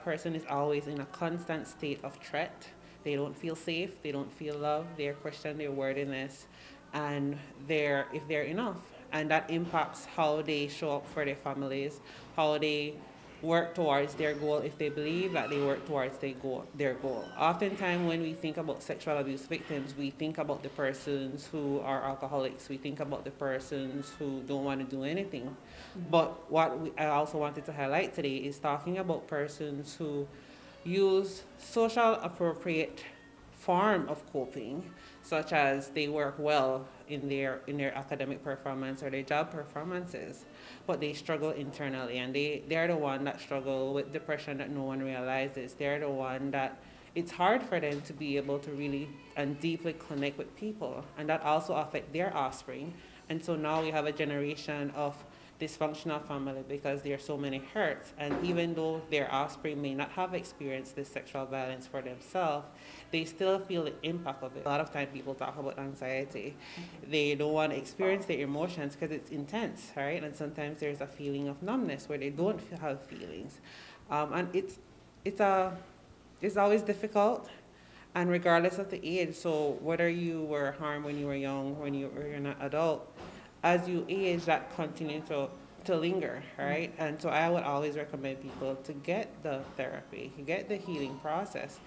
person is always in a constant state of threat. They don't feel safe, they don't feel loved, they question their worthiness, and if they're enough. And that impacts how they show up for their families, how they work towards their goal if they believe that they work towards their goal. Oftentimes, when we think about sexual abuse victims, we think about the persons who are alcoholics, we think about the persons who don't want to do anything. But I also wanted to highlight today is talking about persons who use social appropriate form of coping, such as they work well in their academic performance or their job performances, but they struggle internally, and they're the one that struggle with depression that no one realizes. They're the one that it's hard for them to be able to really and deeply connect with people, and that also affect their offspring. And so now we have a generation of dysfunctional family because there are so many hurts, and even though their offspring may not have experienced this sexual violence for themselves, they still feel the impact of it. A lot of time people talk about anxiety. They don't want to experience their emotions because it's intense, right? And sometimes there's a feeling of numbness where they don't have feelings. And it's always difficult, and regardless of the age. So whether you were harmed when you were young, when you were an adult, as you age, that continue to linger, right? And so I would always recommend people to get the therapy, get the healing process.